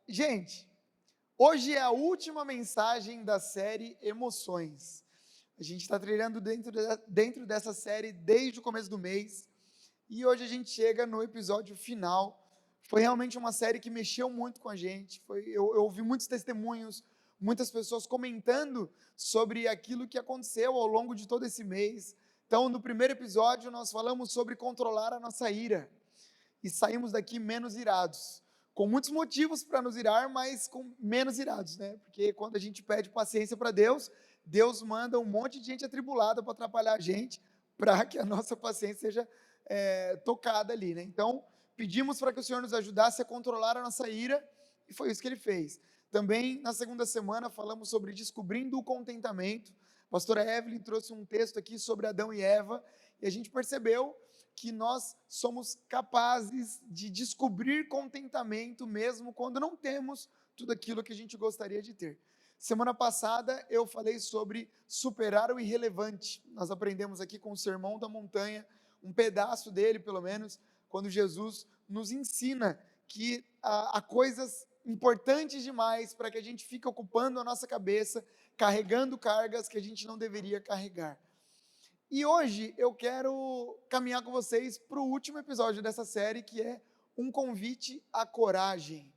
Gente, hoje é a última mensagem da série Emoções. A gente está trilhando dentro dessa série desde o começo do mês e hoje a gente chega no episódio final. Foi realmente uma série que mexeu muito com a gente. Eu ouvi muitos testemunhos, muitas pessoas comentando sobre aquilo que aconteceu ao longo de todo esse mês. Então, no primeiro episódio, nós falamos sobre controlar a nossa ira e saímos daqui menos irados. Com muitos motivos para nos irar, mas com menos irados, né? Porque quando a gente pede paciência para Deus, Deus manda um monte de gente atribulada para atrapalhar a gente, para que a nossa paciência seja tocada ali, né? Então, pedimos para que o Senhor nos ajudasse a controlar a nossa ira, e foi isso que Ele fez. Também, na segunda semana, falamos sobre descobrindo o contentamento. A pastora Evelyn trouxe um texto aqui sobre Adão e Eva, e a gente percebeu que nós somos capazes de descobrir contentamento mesmo quando não temos tudo aquilo que a gente gostaria de ter. Semana passada eu falei sobre superar o irrelevante. Nós aprendemos aqui com o Sermão da Montanha, um pedaço dele pelo menos, quando Jesus nos ensina que há coisas importantes demais para que a gente fique ocupando a nossa cabeça, carregando cargas que a gente não deveria carregar. E hoje eu quero caminhar com vocês para o último episódio dessa série, que é um convite à coragem.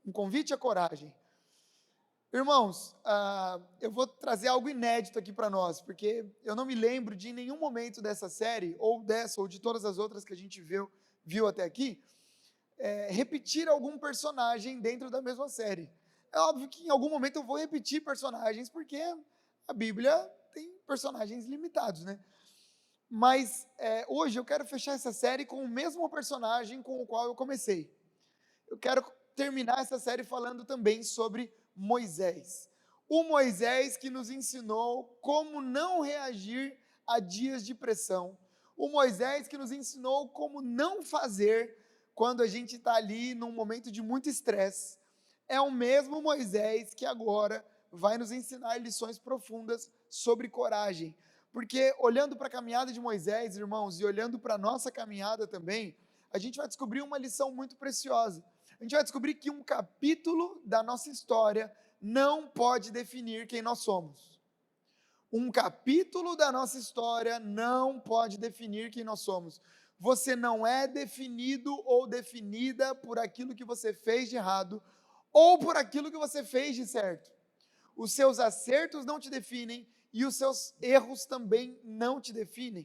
Um convite à coragem. Irmãos, eu vou trazer algo inédito aqui para nós, porque eu não me lembro de em nenhum momento dessa série, ou dessa, ou de todas as outras que a gente viu até aqui, repetir algum personagem dentro da mesma série. É óbvio que em algum momento eu vou repetir personagens, porque a Bíblia tem personagens limitados, né? Mas hoje eu quero fechar essa série com o mesmo personagem com o qual eu comecei. Eu quero terminar essa série falando também sobre Moisés. O Moisés que nos ensinou como não reagir a dias de pressão. O Moisés que nos ensinou como não fazer quando a gente está ali num momento de muito estresse. É o mesmo Moisés que agora vai nos ensinar lições profundas sobre coragem. Porque olhando para a caminhada de Moisés, irmãos, e olhando para a nossa caminhada também, a gente vai descobrir uma lição muito preciosa. A gente vai descobrir que um capítulo da nossa história não pode definir quem nós somos. Um capítulo da nossa história não pode definir quem nós somos. Você não é definido ou definida por aquilo que você fez de errado ou por aquilo que você fez de certo. Os seus acertos não te definem e os seus erros também não te definem.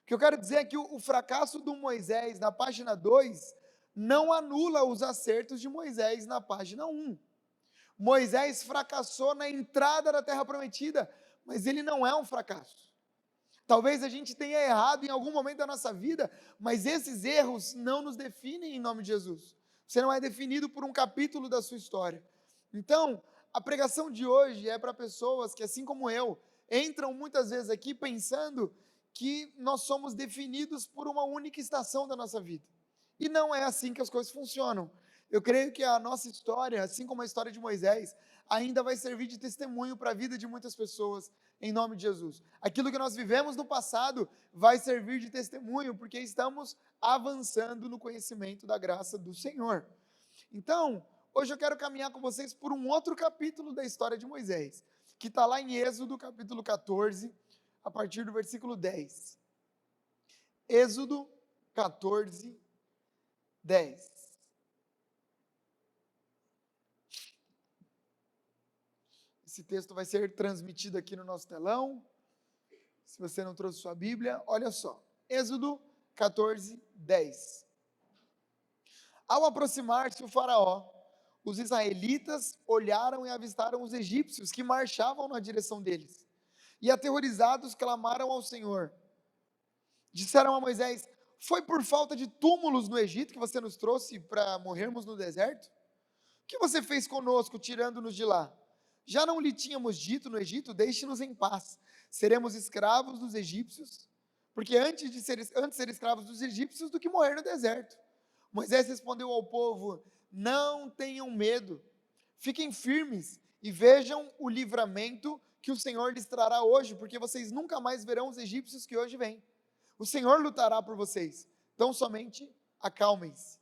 O que eu quero dizer é que o fracasso do Moisés na página 2 não anula os acertos de Moisés na página 1. Moisés fracassou na entrada da terra prometida, mas ele não é um fracasso. Talvez a gente tenha errado em algum momento da nossa vida, mas esses erros não nos definem em nome de Jesus. Você não é definido por um capítulo da sua história. Então, a pregação de hoje é para pessoas que, assim como eu, entram muitas vezes aqui pensando que nós somos definidos por uma única estação da nossa vida. E não é assim que as coisas funcionam. Eu creio que a nossa história, assim como a história de Moisés, ainda vai servir de testemunho para a vida de muitas pessoas, em nome de Jesus. Aquilo que nós vivemos no passado vai servir de testemunho, porque estamos avançando no conhecimento da graça do Senhor. Então, hoje eu quero caminhar com vocês por um outro capítulo da história de Moisés, que está lá em Êxodo, capítulo 14, a partir do versículo 10. Êxodo 14, 10. Esse texto vai ser transmitido aqui no nosso telão. Se você não trouxe sua Bíblia, olha só. Êxodo 14, 10. Ao aproximar-se o faraó, os israelitas olharam e avistaram os egípcios que marchavam na direção deles. E aterrorizados clamaram ao Senhor. Disseram a Moisés: foi por falta de túmulos no Egito que você nos trouxe para morrermos no deserto? O que você fez conosco, tirando-nos de lá? Já não lhe tínhamos dito no Egito: deixe-nos em paz, seremos escravos dos egípcios? Porque antes ser escravos dos egípcios do que morrer no deserto. Moisés respondeu ao povo: não tenham medo, fiquem firmes e vejam o livramento que o Senhor lhes trará hoje, porque vocês nunca mais verão os egípcios que hoje vêm. O Senhor lutará por vocês, então somente acalmem-se.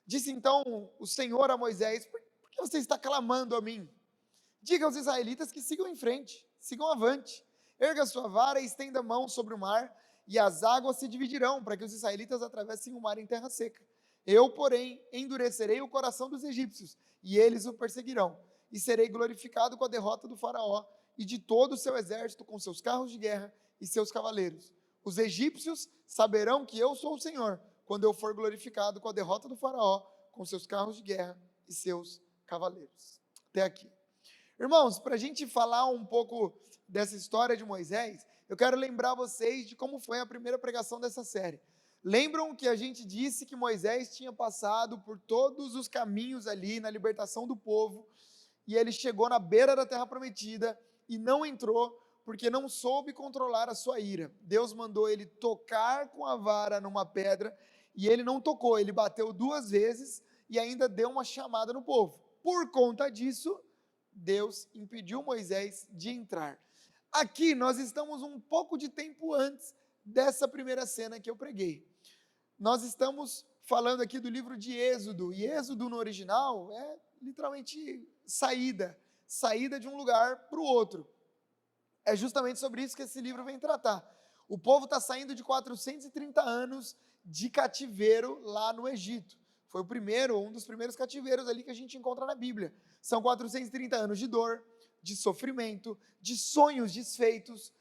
Disse então o Senhor a Moisés: por que você está clamando a mim? Diga aos israelitas que sigam em frente, sigam avante. Erga sua vara e estenda a mão sobre o mar, e as águas se dividirão, para que os israelitas atravessem o mar em terra seca. Eu, porém, endurecerei o coração dos egípcios, e eles o perseguirão. E serei glorificado com a derrota do faraó e de todo o seu exército, com seus carros de guerra e seus cavaleiros. Os egípcios saberão que eu sou o Senhor, quando eu for glorificado com a derrota do faraó, com seus carros de guerra e seus cavaleiros. Até aqui. Irmãos, para a gente falar um pouco dessa história de Moisés, eu quero lembrar vocês de como foi a primeira pregação dessa série. Lembram que a gente disse que Moisés tinha passado por todos os caminhos ali na libertação do povo, e ele chegou na beira da terra prometida e não entrou porque não soube controlar a sua ira. Deus mandou ele tocar com a vara numa pedra e ele não tocou, ele bateu 2 vezes e ainda deu uma chamada no povo. Por conta disso, Deus impediu Moisés de entrar. Aqui nós estamos um pouco de tempo antes dessa primeira cena que eu preguei. Nós estamos falando aqui do livro de Êxodo, e Êxodo no original é literalmente saída de um lugar para o outro. É justamente sobre isso que esse livro vem tratar. O povo está saindo de 430 anos de cativeiro lá no Egito. Foi um dos primeiros cativeiros ali que a gente encontra na Bíblia. São 430 anos de dor, de sofrimento, de sonhos desfeitos.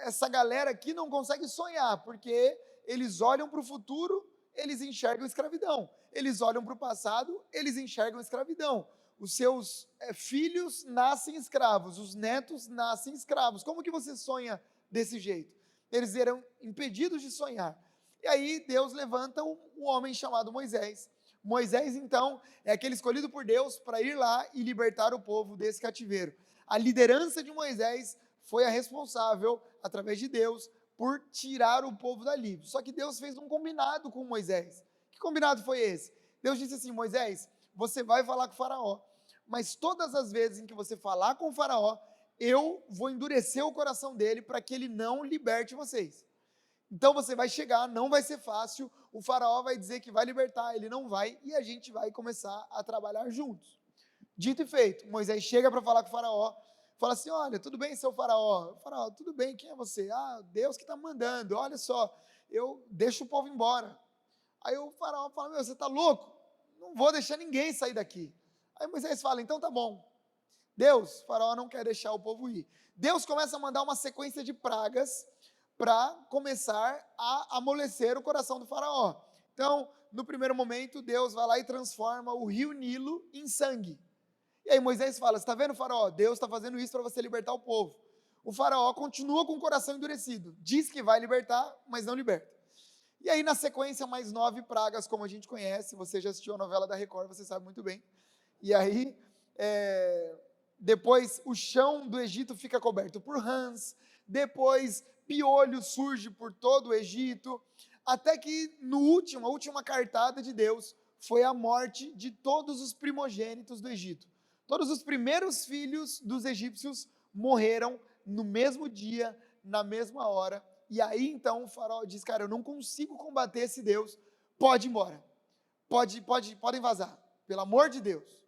Essa galera aqui não consegue sonhar, porque eles olham para o futuro, eles enxergam escravidão. Eles olham para o passado, eles enxergam escravidão. Os seus filhos nascem escravos, os netos nascem escravos. Como que você sonha desse jeito? Eles eram impedidos de sonhar. E aí Deus levanta um homem chamado Moisés. Moisés, então, é aquele escolhido por Deus para ir lá e libertar o povo desse cativeiro. A liderança de Moisés foi a responsável, através de Deus, por tirar o povo dali. Só que Deus fez um combinado com Moisés. Que combinado foi esse? Deus disse assim: Moisés, você vai falar com o faraó, mas todas as vezes em que você falar com o faraó, eu vou endurecer o coração dele para que ele não liberte vocês. Então você vai chegar, não vai ser fácil, o faraó vai dizer que vai libertar, ele não vai, e a gente vai começar a trabalhar juntos. Dito e feito, Moisés chega para falar com o faraó, fala assim: olha, tudo bem, seu faraó? Faraó, tudo bem, quem é você? Ah, Deus que está mandando, olha só, eu deixo o povo embora. Aí o faraó fala: meu, você está louco? Não vou deixar ninguém sair daqui. Aí Moisés fala: então tá bom. Deus, o faraó não quer deixar o povo ir. Deus começa a mandar uma sequência de pragas para começar a amolecer o coração do faraó. Então, no primeiro momento, Deus vai lá e transforma o rio Nilo em sangue. E aí Moisés fala: você está vendo, faraó? Deus está fazendo isso para você libertar o povo. O faraó continua com o coração endurecido. Diz que vai libertar, mas não liberta. E aí, na sequência, mais 9 pragas, como a gente conhece. Você já assistiu a novela da Record, você sabe muito bem. E aí, depois, o chão do Egito fica coberto por rãs. Depois, piolho surge por todo o Egito. Até que, a última cartada de Deus foi a morte de todos os primogênitos do Egito. Todos os primeiros filhos dos egípcios morreram no mesmo dia, na mesma hora. E aí então o faraó diz: cara, eu não consigo combater esse Deus, pode ir embora, podem vazar, pelo amor de Deus.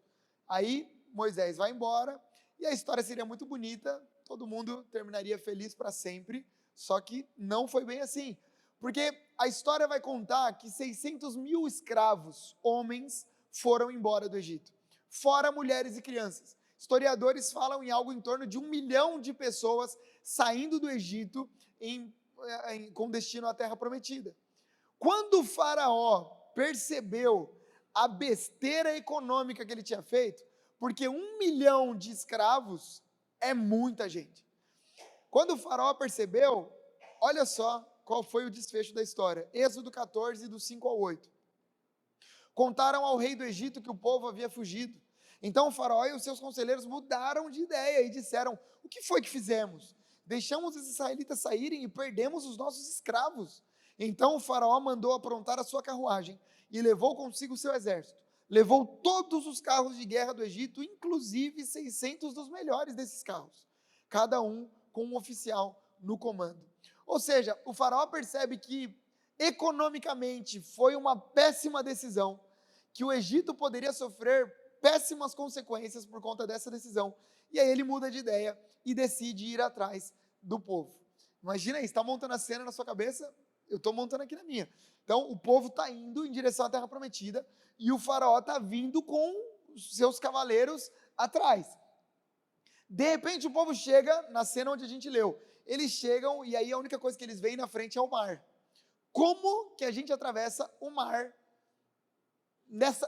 Aí Moisés vai embora e a história seria muito bonita, todo mundo terminaria feliz para sempre, só que não foi bem assim, porque a história vai contar que 600 mil escravos, homens, foram embora do Egito, fora mulheres e crianças. Historiadores falam em algo em torno de 1 milhão de pessoas saindo do Egito com destino à terra prometida. Quando o faraó percebeu a besteira econômica que ele tinha feito, porque 1 milhão de escravos é muita gente. Quando o faraó percebeu, olha só qual foi o desfecho da história. Êxodo 14, do 5 ao 8. Contaram ao rei do Egito que o povo havia fugido. Então o faraó e os seus conselheiros mudaram de ideia e disseram: o que foi que fizemos? Deixamos os israelitas saírem e perdemos os nossos escravos. Então o faraó mandou aprontar a sua carruagem e levou consigo o seu exército. Levou todos os carros de guerra do Egito, inclusive 600 dos melhores desses carros, cada um com um oficial no comando. Ou seja, o faraó percebe que economicamente foi uma péssima decisão, que o Egito poderia sofrer péssimas consequências por conta dessa decisão. E aí ele muda de ideia e decide ir atrás do povo. Imagina aí, está montando a cena na sua cabeça, eu estou montando aqui na minha. Então, o povo está indo em direção à Terra Prometida e o faraó está vindo com os seus cavaleiros atrás. De repente, o povo chega na cena onde a gente leu. Eles chegam e aí a única coisa que eles veem na frente é o mar. Como que a gente atravessa o mar?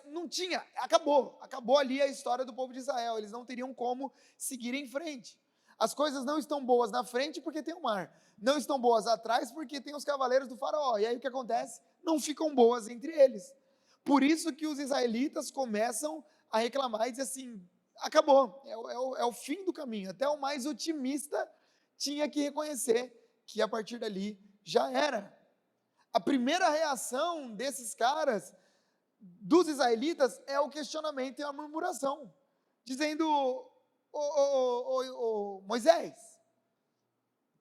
Não tinha, acabou ali a história do povo de Israel. Eles não teriam como seguir em frente. As coisas não estão boas na frente porque tem o mar. Não estão boas atrás porque tem os cavaleiros do faraó. E aí o que acontece? Não ficam boas entre eles. Por isso que os israelitas começam a reclamar e dizer assim, acabou, é o fim do caminho. Até o mais otimista tinha que reconhecer que a partir dali já era. A primeira reação desses caras, dos israelitas, é o questionamento e a murmuração, dizendo, Moisés,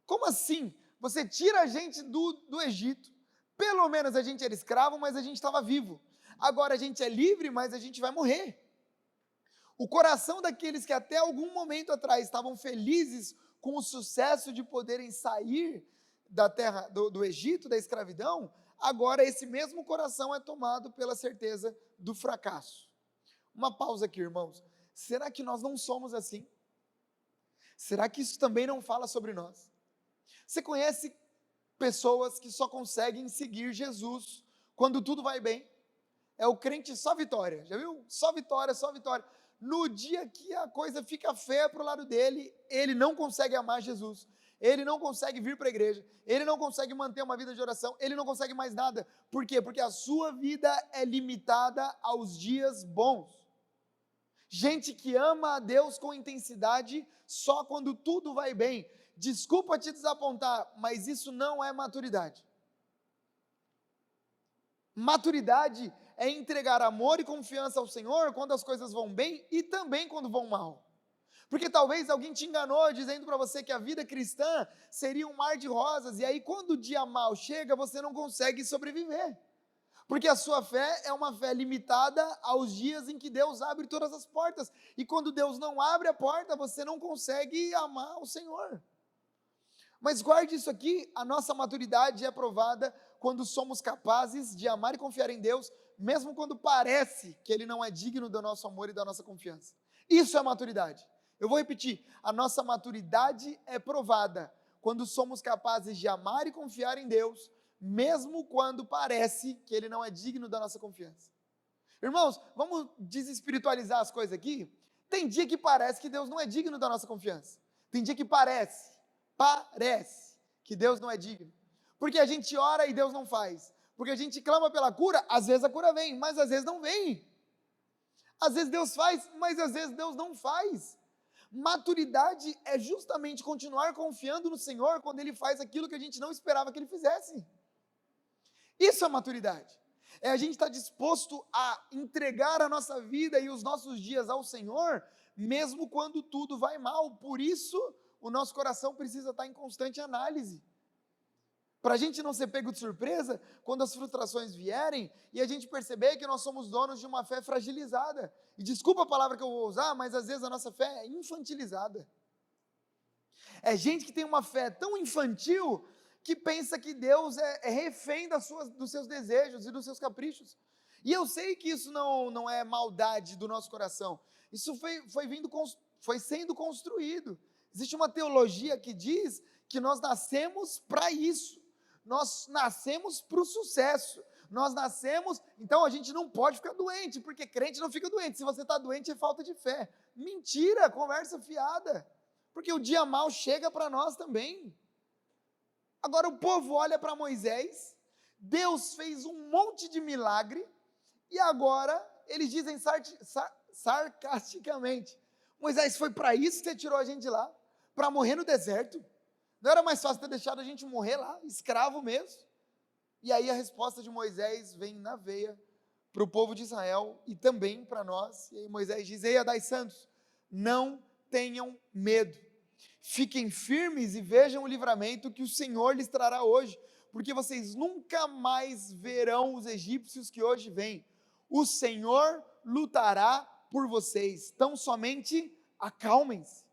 como assim? Você tira a gente do Egito, pelo menos a gente era escravo, mas a gente estava vivo. Agora a gente é livre, mas a gente vai morrer. O coração daqueles que até algum momento atrás estavam felizes com o sucesso de poderem sair da terra do Egito, da escravidão, agora esse mesmo coração é tomado pela certeza do fracasso. Uma pausa aqui, irmãos. Será que nós não somos assim? Será que isso também não fala sobre nós? Você conhece pessoas que só conseguem seguir Jesus quando tudo vai bem? É o crente só vitória, já viu? Só vitória, só vitória. No dia que a coisa fica feia para o lado dele, ele não consegue amar Jesus, ele não consegue vir para a igreja, ele não consegue manter uma vida de oração, ele não consegue mais nada. Por quê? Porque a sua vida é limitada aos dias bons. Gente que ama a Deus com intensidade só quando tudo vai bem. Desculpa te desapontar, mas isso não é maturidade. Maturidade é entregar amor e confiança ao Senhor quando as coisas vão bem e também quando vão mal. Porque talvez alguém te enganou dizendo para você que a vida cristã seria um mar de rosas, e aí quando o dia mal chega, você não consegue sobreviver. Porque a sua fé é uma fé limitada aos dias em que Deus abre todas as portas. E quando Deus não abre a porta, você não consegue amar o Senhor. Mas guarde isso aqui, a nossa maturidade é provada quando somos capazes de amar e confiar em Deus, mesmo quando parece que Ele não é digno do nosso amor e da nossa confiança. Isso é maturidade. Eu vou repetir, a nossa maturidade é provada quando somos capazes de amar e confiar em Deus, mesmo quando parece que Ele não é digno da nossa confiança. Irmãos, vamos desespiritualizar as coisas aqui? Tem dia que parece que Deus não é digno da nossa confiança. Tem dia que parece que Deus não é digno. Porque a gente ora e Deus não faz. Porque a gente clama pela cura, às vezes a cura vem, mas às vezes não vem. Às vezes Deus faz, mas às vezes Deus não faz. Maturidade é justamente continuar confiando no Senhor quando Ele faz aquilo que a gente não esperava que Ele fizesse. Isso é maturidade. É a gente estar disposto a entregar a nossa vida e os nossos dias ao Senhor, mesmo quando tudo vai mal. Por isso, o nosso coração precisa estar em constante análise. Para a gente não ser pego de surpresa quando as frustrações vierem e a gente perceber que nós somos donos de uma fé fragilizada. E desculpa a palavra que eu vou usar, mas às vezes a nossa fé é infantilizada. É gente que tem uma fé tão infantil que pensa que Deus é refém dos seus desejos e dos seus caprichos. E eu sei que isso não é maldade do nosso coração. Isso foi sendo construído. Existe uma teologia que diz que nós nascemos para isso. Nós nascemos para o sucesso. Nós nascemos, então a gente não pode ficar doente, porque crente não fica doente. Se você está doente é falta de fé. Mentira, conversa fiada. Porque o dia mal chega para nós também. Agora o povo olha para Moisés, Deus fez um monte de milagre, e agora eles dizem sarcasticamente, Moisés, foi para isso que você tirou a gente de lá? Para morrer no deserto? Não era mais fácil ter deixado a gente morrer lá, escravo mesmo? E aí a resposta de Moisés vem na veia para o povo de Israel e também para nós. E aí Moisés diz, ei, Adai Santos, não tenham medo. Fiquem firmes e vejam o livramento que o Senhor lhes trará hoje, porque vocês nunca mais verão os egípcios que hoje vêm. O Senhor lutará por vocês, tão somente acalmem-se.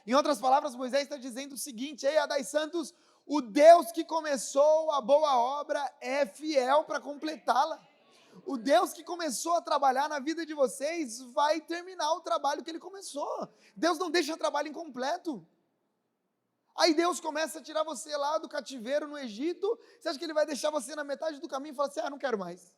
Em outras palavras, Moisés está dizendo o seguinte: ei, Adai Santos, o Deus que começou a boa obra é fiel para completá-la. O Deus que começou a trabalhar na vida de vocês vai terminar o trabalho que ele começou. Deus não deixa trabalho incompleto. Aí Deus começa a tirar você lá do cativeiro no Egito, você acha que ele vai deixar você na metade do caminho e falar assim: não quero mais.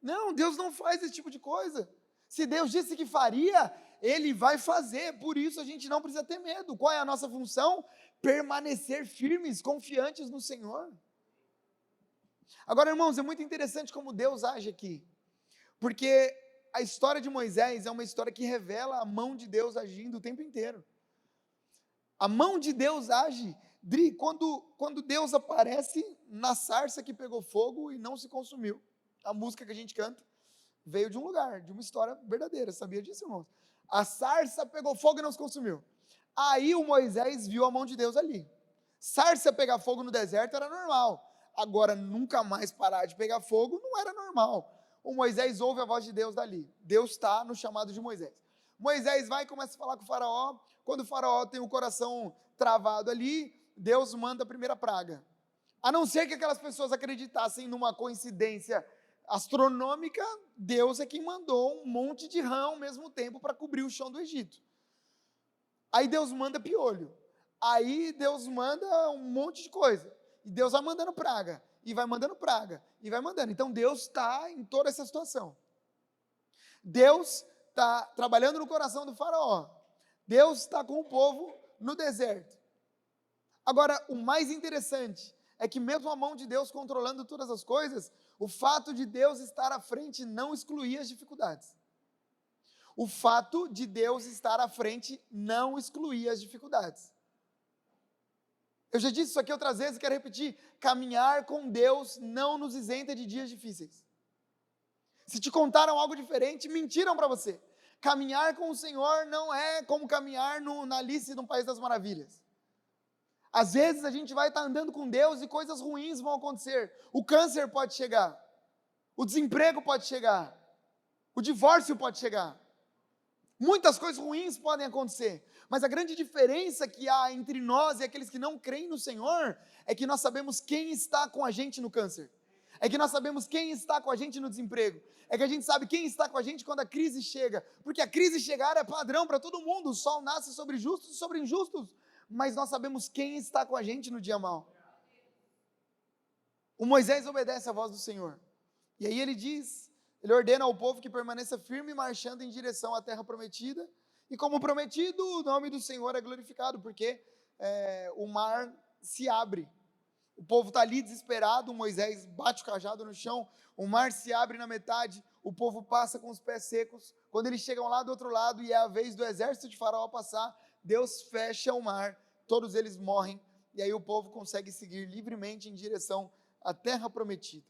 Não, Deus não faz esse tipo de coisa. Se Deus disse que faria, ele vai fazer. Por isso a gente não precisa ter medo. Qual é a nossa função? Permanecer firmes, confiantes no Senhor. Agora, irmãos, é muito interessante como Deus age aqui, porque a história de Moisés é uma história que revela a mão de Deus agindo o tempo inteiro. A mão de Deus age, Dri, quando Deus aparece na sarça que pegou fogo e não se consumiu. A música que a gente canta veio de um lugar, de uma história verdadeira, sabia disso, irmãos? A sarça pegou fogo e não se consumiu. Aí o Moisés viu a mão de Deus ali. Sarça pegar fogo no deserto era normal. Agora, nunca mais parar de pegar fogo não era normal. O Moisés ouve a voz de Deus dali. Deus está no chamado de Moisés. Moisés vai e começa a falar com o faraó. Quando o faraó tem o coração travado ali, Deus manda a primeira praga. A não ser que aquelas pessoas acreditassem numa coincidência astronômica, Deus é quem mandou um monte de rã ao mesmo tempo para cobrir o chão do Egito. Aí Deus manda piolho. Aí Deus manda um monte de coisa. E Deus vai mandando praga, e vai mandando praga, e vai mandando. Então Deus está em toda essa situação. Deus está trabalhando no coração do faraó. Deus está com o povo no deserto. Agora, o mais interessante é que mesmo a mão de Deus controlando todas as coisas, o fato de Deus estar à frente não excluía as dificuldades. O fato de Deus estar à frente não excluía as dificuldades. Eu já disse isso aqui outras vezes e quero repetir: caminhar com Deus não nos isenta de dias difíceis. Se te contaram algo diferente, mentiram para você. Caminhar com o Senhor não é como caminhar na Alice no País das Maravilhas. Às vezes a gente vai estar andando com Deus e coisas ruins vão acontecer. O câncer pode chegar, o desemprego pode chegar, o divórcio pode chegar. Muitas coisas ruins podem acontecer, mas a grande diferença que há entre nós e aqueles que não creem no Senhor é que nós sabemos quem está com a gente no câncer, é que nós sabemos quem está com a gente no desemprego, é que a gente sabe quem está com a gente quando a crise chega, porque a crise chegar é padrão para todo mundo, o sol nasce sobre justos e sobre injustos, mas nós sabemos quem está com a gente no dia mau. O Moisés obedece à voz do Senhor, e aí ele ordena ao povo que permaneça firme, marchando em direção à terra prometida, e como prometido, o nome do Senhor é glorificado, porque o mar se abre. O povo está ali desesperado, Moisés bate o cajado no chão, o mar se abre na metade, o povo passa com os pés secos. Quando eles chegam lá do outro lado e é a vez do exército de Faraó passar, Deus fecha o mar, todos eles morrem, e aí o povo consegue seguir livremente em direção à terra prometida.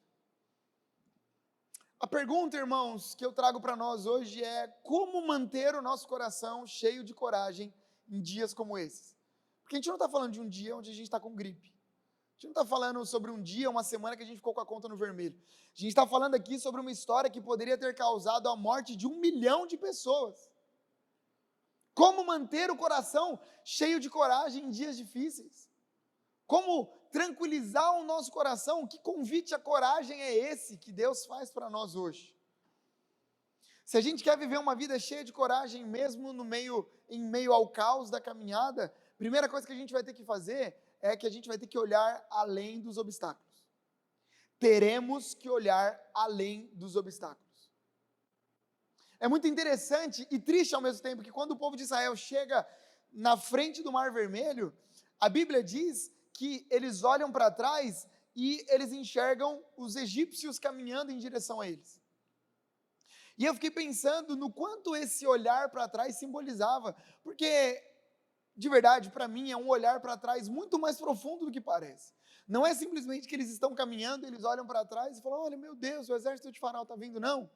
A pergunta, irmãos, que eu trago para nós hoje é: como manter o nosso coração cheio de coragem em dias como esses? Porque a gente não está falando de um dia onde a gente está com gripe. A gente não está falando sobre um dia, uma semana que a gente ficou com a conta no vermelho. A gente está falando aqui sobre uma história que poderia ter causado a morte de 1 milhão de pessoas. Como manter o coração cheio de coragem em dias difíceis? Como tranquilizar o nosso coração? Que convite à coragem é esse que Deus faz para nós hoje? Se a gente quer viver uma vida cheia de coragem, mesmo em meio ao caos da caminhada, a primeira coisa que a gente vai ter que fazer é que a gente vai ter que olhar além dos obstáculos. Teremos que olhar além dos obstáculos. É muito interessante e triste ao mesmo tempo que quando o povo de Israel chega na frente do Mar Vermelho, a Bíblia diz que eles olham para trás e eles enxergam os egípcios caminhando em direção a eles. E eu fiquei pensando no quanto esse olhar para trás simbolizava, porque, de verdade, para mim é um olhar para trás muito mais profundo do que parece. Não é simplesmente que eles estão caminhando, eles olham para trás e falam: olha, meu Deus, o exército de Faraó está vindo, não.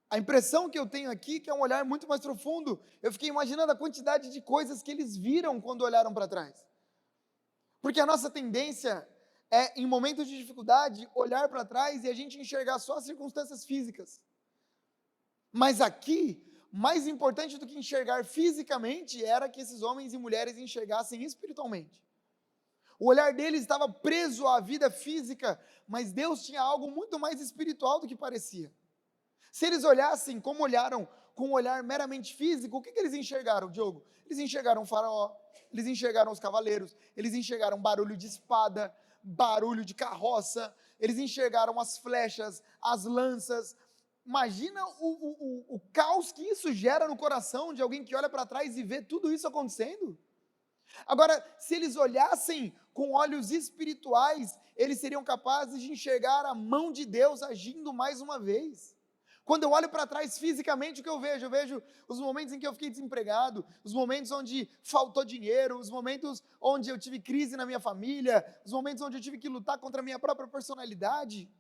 A impressão que eu tenho aqui é que é um olhar muito mais profundo. Eu fiquei imaginando a quantidade de coisas que eles viram quando olharam para trás. Porque a nossa tendência é, em momentos de dificuldade, olhar para trás e a gente enxergar só as circunstâncias físicas. Mas aqui, mais importante do que enxergar fisicamente, era que esses homens e mulheres enxergassem espiritualmente. O olhar deles estava preso à vida física, mas Deus tinha algo muito mais espiritual do que parecia. Se eles olhassem como olharam com um olhar meramente físico, o que eles enxergaram, Diogo? Eles enxergaram o faraó, eles enxergaram os cavaleiros, eles enxergaram barulho de espada, barulho de carroça, eles enxergaram as flechas, as lanças. Imagina o caos que isso gera no coração de alguém que olha para trás e vê tudo isso acontecendo. Agora, se eles olhassem com olhos espirituais, eles seriam capazes de enxergar a mão de Deus agindo mais uma vez. Quando eu olho para trás fisicamente, o que eu vejo? Eu vejo os momentos em que eu fiquei desempregado, os momentos onde faltou dinheiro, os momentos onde eu tive crise na minha família, os momentos onde eu tive que lutar contra a minha própria personalidade.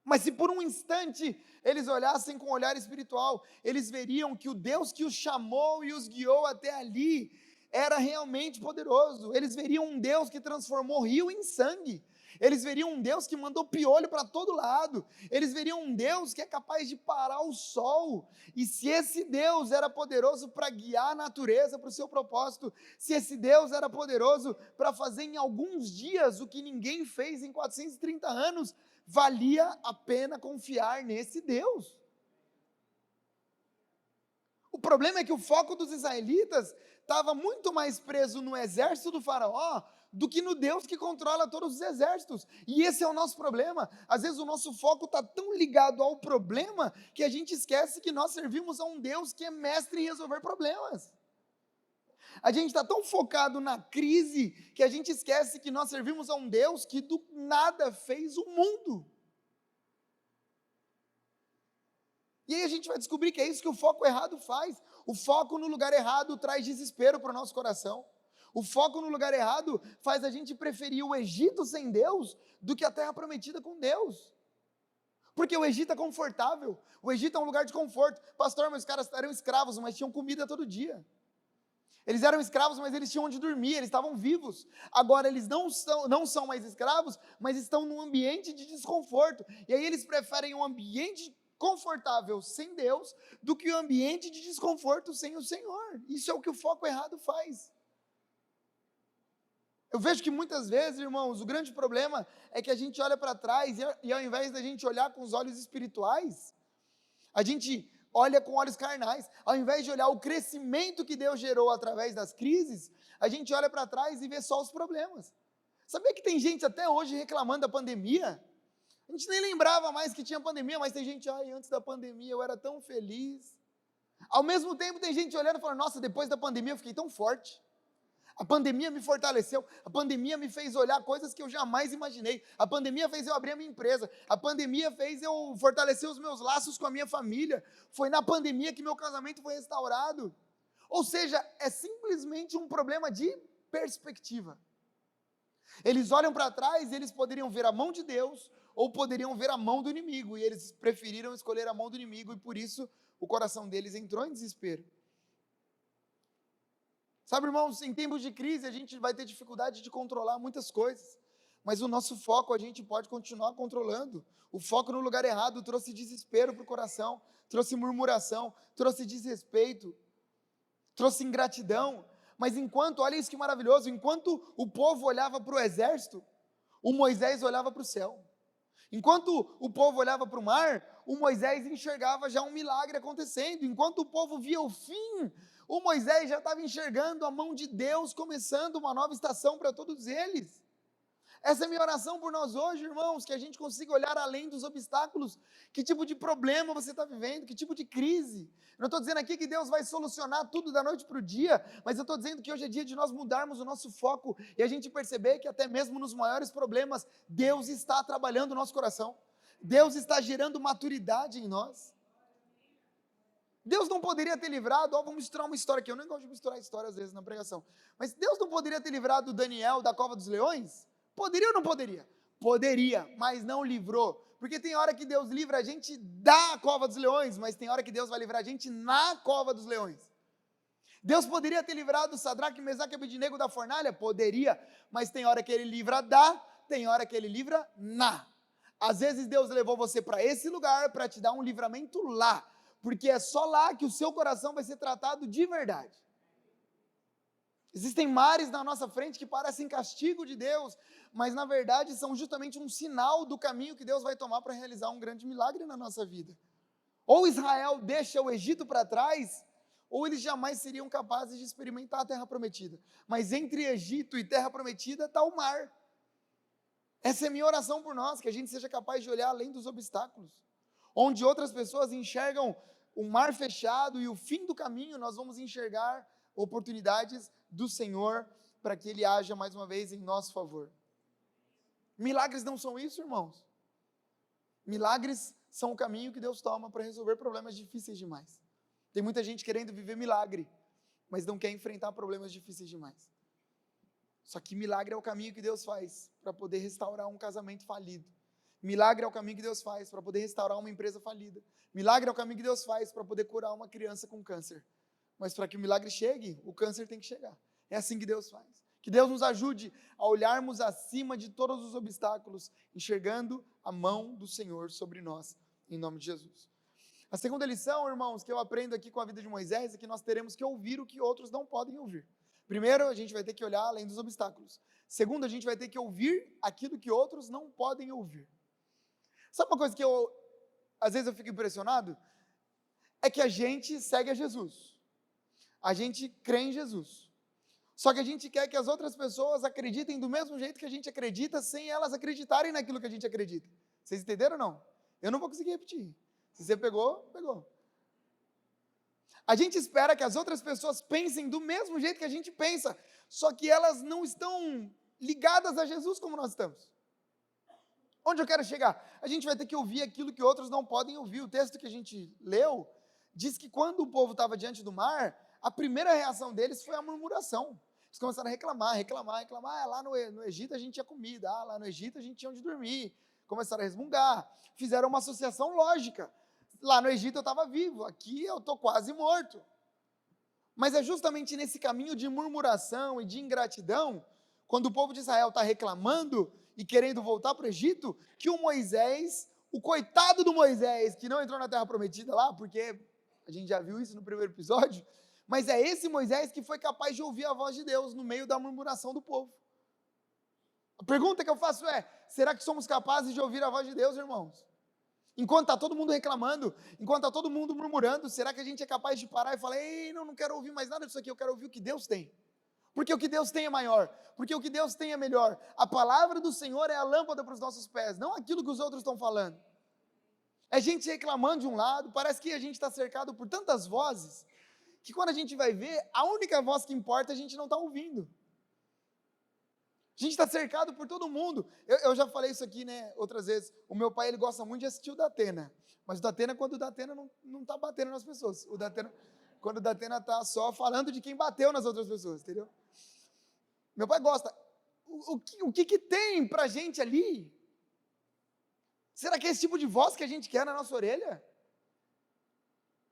Mas se por um instante eles olhassem com um olhar espiritual, eles veriam que o Deus que os chamou e os guiou até ali era realmente poderoso. Eles veriam um Deus que transformou rio em sangue. Eles veriam um Deus que mandou piolho para todo lado. Eles veriam um Deus que é capaz de parar o sol. E se esse Deus era poderoso para guiar a natureza para o seu propósito, se esse Deus era poderoso para fazer em alguns dias o que ninguém fez em 430 anos, valia a pena confiar nesse Deus. O problema é que o foco dos israelitas estava muito mais preso no exército do faraó do que no Deus que controla todos os exércitos. E esse é o nosso problema. Às vezes o nosso foco está tão ligado ao problema que a gente esquece que nós servimos a um Deus que é mestre em resolver problemas. A gente está tão focado na crise que a gente esquece que nós servimos a um Deus que do nada fez o mundo. E aí a gente vai descobrir que é isso que o foco errado faz. O foco no lugar errado traz desespero para o nosso coração. O foco no lugar errado faz a gente preferir o Egito sem Deus do que a terra prometida com Deus. Porque o Egito é confortável, o Egito é um lugar de conforto. Pastor, meus caras eram escravos, mas tinham comida todo dia. Eles eram escravos, mas eles tinham onde dormir, eles estavam vivos. Agora eles não são mais escravos, mas estão num ambiente de desconforto. E aí eles preferem um ambiente confortável sem Deus do que o ambiente de desconforto sem o Senhor. Isso é o que o foco errado faz. Eu vejo que muitas vezes, irmãos, o grande problema é que a gente olha para trás e ao invés da gente olhar com os olhos espirituais, a gente olha com olhos carnais. Ao invés de olhar o crescimento que Deus gerou através das crises, a gente olha para trás e vê só os problemas. Sabia que tem gente até hoje reclamando da pandemia? A gente nem lembrava mais que tinha pandemia, mas tem gente, antes da pandemia eu era tão feliz. Ao mesmo tempo tem gente olhando e falando, nossa, depois da pandemia eu fiquei tão forte. A pandemia me fortaleceu, a pandemia me fez olhar coisas que eu jamais imaginei, a pandemia fez eu abrir a minha empresa, a pandemia fez eu fortalecer os meus laços com a minha família, foi na pandemia que meu casamento foi restaurado. Ou seja, é simplesmente um problema de perspectiva. Eles olham para trás e eles poderiam ver a mão de Deus ou poderiam ver a mão do inimigo, e eles preferiram escolher a mão do inimigo e por isso o coração deles entrou em desespero. Sabe, irmãos, em tempos de crise a gente vai ter dificuldade de controlar muitas coisas, mas o nosso foco a gente pode continuar controlando. O foco no lugar errado trouxe desespero para o coração, trouxe murmuração, trouxe desrespeito, trouxe ingratidão. Mas olha isso que maravilhoso, enquanto o povo olhava para o exército, o Moisés olhava para o céu. Enquanto o povo olhava para o mar, o Moisés enxergava já um milagre acontecendo. Enquanto o povo via o fim, o Moisés já estava enxergando a mão de Deus começando uma nova estação para todos eles. Essa é a minha oração por nós hoje, irmãos, que a gente consiga olhar além dos obstáculos. Que tipo de problema você está vivendo? Que tipo de crise? Eu não estou dizendo aqui que Deus vai solucionar tudo da noite para o dia, mas eu estou dizendo que hoje é dia de nós mudarmos o nosso foco e a gente perceber que até mesmo nos maiores problemas, Deus está trabalhando o nosso coração. Deus está gerando maturidade em nós. Deus não poderia ter livrado, vamos misturar uma história aqui, eu nem gosto de misturar história às vezes na pregação, mas Deus não poderia ter livrado Daniel da cova dos leões? Poderia ou não poderia? Poderia, mas não livrou, porque tem hora que Deus livra a gente da cova dos leões, mas tem hora que Deus vai livrar a gente na cova dos leões. Deus poderia ter livrado Sadraque, Mesaque e Abednego da fornalha? Poderia, mas tem hora que Ele livra da, tem hora que Ele livra na. Às vezes Deus levou você para esse lugar para te dar um livramento lá, porque é só lá que o seu coração vai ser tratado de verdade. Existem mares na nossa frente que parecem castigo de Deus, mas na verdade são justamente um sinal do caminho que Deus vai tomar para realizar um grande milagre na nossa vida. Ou Israel deixa o Egito para trás, ou eles jamais seriam capazes de experimentar a terra prometida. Mas entre Egito e terra prometida está o mar. Essa é a minha oração por nós, que a gente seja capaz de olhar além dos obstáculos. Onde outras pessoas enxergam o mar fechado e o fim do caminho, nós vamos enxergar oportunidades do Senhor para que Ele haja mais uma vez em nosso favor. Milagres não são isso, irmãos. Milagres são o caminho que Deus toma para resolver problemas difíceis demais. Tem muita gente querendo viver milagre, mas não quer enfrentar problemas difíceis demais. Só que milagre é o caminho que Deus faz para poder restaurar um casamento falido. Milagre é o caminho que Deus faz para poder restaurar uma empresa falida. Milagre é o caminho que Deus faz para poder curar uma criança com câncer. Mas para que o milagre chegue, o câncer tem que chegar. É assim que Deus faz. Que Deus nos ajude a olharmos acima de todos os obstáculos, enxergando a mão do Senhor sobre nós, em nome de Jesus. A segunda lição, irmãos, que eu aprendo aqui com a vida de Moisés, é que nós teremos que ouvir o que outros não podem ouvir. Primeiro, a gente vai ter que olhar além dos obstáculos. Segundo, a gente vai ter que ouvir aquilo que outros não podem ouvir. Sabe uma coisa que às vezes eu fico impressionado? É que a gente segue a Jesus. A gente crê em Jesus. Só que a gente quer que as outras pessoas acreditem do mesmo jeito que a gente acredita, sem elas acreditarem naquilo que a gente acredita. Vocês entenderam ou não? Eu não vou conseguir repetir. Se você pegou, pegou. A gente espera que as outras pessoas pensem do mesmo jeito que a gente pensa, só que elas não estão ligadas a Jesus como nós estamos. Onde eu quero chegar? A gente vai ter que ouvir aquilo que outros não podem ouvir. O texto que a gente leu diz que quando o povo estava diante do mar, a primeira reação deles foi a murmuração. Eles começaram a reclamar. Lá no Egito a gente tinha comida, lá no Egito a gente tinha onde dormir. Começaram a resmungar, fizeram uma associação lógica. Lá no Egito eu estava vivo, aqui eu estou quase morto. Mas é justamente nesse caminho de murmuração e de ingratidão, quando o povo de Israel está reclamando e querendo voltar para o Egito, que o Moisés, o coitado do Moisés, que não entrou na terra prometida lá, porque a gente já viu isso no primeiro episódio, mas é esse Moisés que foi capaz de ouvir a voz de Deus no meio da murmuração do povo. A pergunta que eu faço é, será que somos capazes de ouvir a voz de Deus, irmãos? Enquanto está todo mundo reclamando, enquanto está todo mundo murmurando, será que a gente é capaz de parar e falar, ei, não quero ouvir mais nada disso aqui, eu quero ouvir o que Deus tem. Porque o que Deus tem é maior, porque o que Deus tem é melhor. A palavra do Senhor é a lâmpada para os nossos pés, não aquilo que os outros estão falando. É gente reclamando de um lado, parece que a gente está cercado por tantas vozes, que quando a gente vai ver, a única voz que importa a gente não está ouvindo. A gente está cercado por todo mundo. Eu já falei isso aqui, né, outras vezes. O meu pai, ele gosta muito de assistir o Datena. Mas o Datena, quando o Datena não está batendo nas pessoas. Quando o Datena está só falando de quem bateu nas outras pessoas, entendeu? Meu pai gosta. O que tem pra gente ali? Será que é esse tipo de voz que a gente quer na nossa orelha?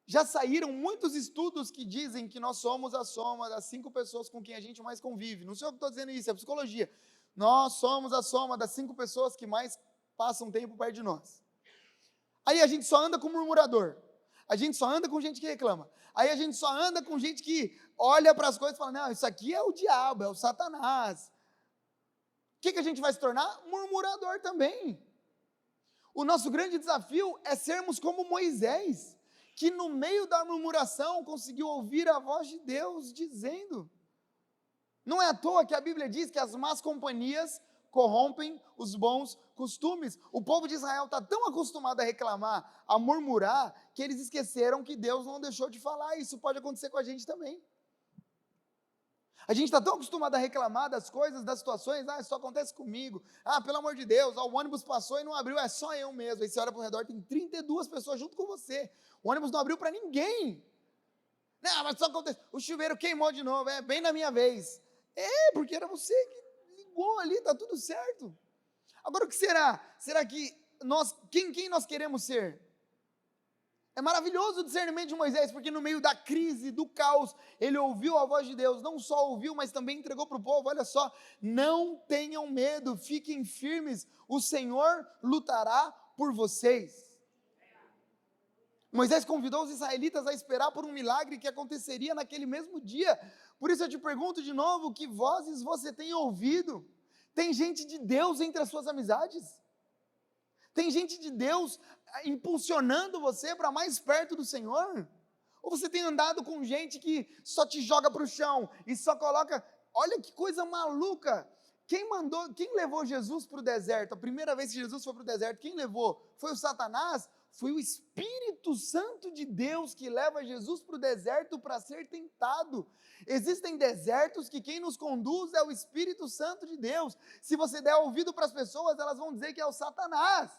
Já saíram muitos estudos que dizem que nós somos a soma das 5 pessoas com quem a gente mais convive. Não sei eu que estou dizendo isso, é psicologia. Nós somos a soma das 5 pessoas que mais passam tempo perto de nós. Aí a gente só anda com murmurador. A gente só anda com gente que reclama. Aí a gente só anda com gente que olha para as coisas e fala, não, isso aqui é o diabo, é o Satanás. O que a gente vai se tornar? Murmurador também. O nosso grande desafio é sermos como Moisés, que no meio da murmuração conseguiu ouvir a voz de Deus dizendo. Não é à toa que a Bíblia diz que as más companhias corrompem os bons costumes. O povo de Israel está tão acostumado a reclamar, a murmurar, que eles esqueceram que Deus não deixou de falar. Isso pode acontecer com a gente também. A gente está tão acostumado a reclamar das coisas, das situações, isso acontece comigo, pelo amor de Deus, o ônibus passou e não abriu, é só eu mesmo. Aí você olha para o redor, tem 32 pessoas junto com você, o ônibus não abriu para ninguém. Não, mas só acontece, o chuveiro queimou de novo, bem na minha vez. Porque era você que ligou ali, está tudo certo. Agora o que será? Será que quem nós queremos ser? É maravilhoso o discernimento de Moisés, porque no meio da crise, do caos, ele ouviu a voz de Deus, não só ouviu, mas também entregou para o povo, olha só, não tenham medo, fiquem firmes, o Senhor lutará por vocês. Moisés convidou os israelitas a esperar por um milagre que aconteceria naquele mesmo dia. Por isso eu te pergunto de novo, que vozes você tem ouvido? Tem gente de Deus entre as suas amizades? Tem gente de Deus impulsionando você para mais perto do Senhor? Ou você tem andado com gente que só te joga para o chão e só coloca... Olha que coisa maluca! Quem levou Jesus para o deserto? A primeira vez que Jesus foi para o deserto, quem levou? Foi o Satanás? Foi o Espírito Santo de Deus que leva Jesus para o deserto para ser tentado. Existem desertos que quem nos conduz é o Espírito Santo de Deus. Se você der ouvido para as pessoas, elas vão dizer que é o Satanás.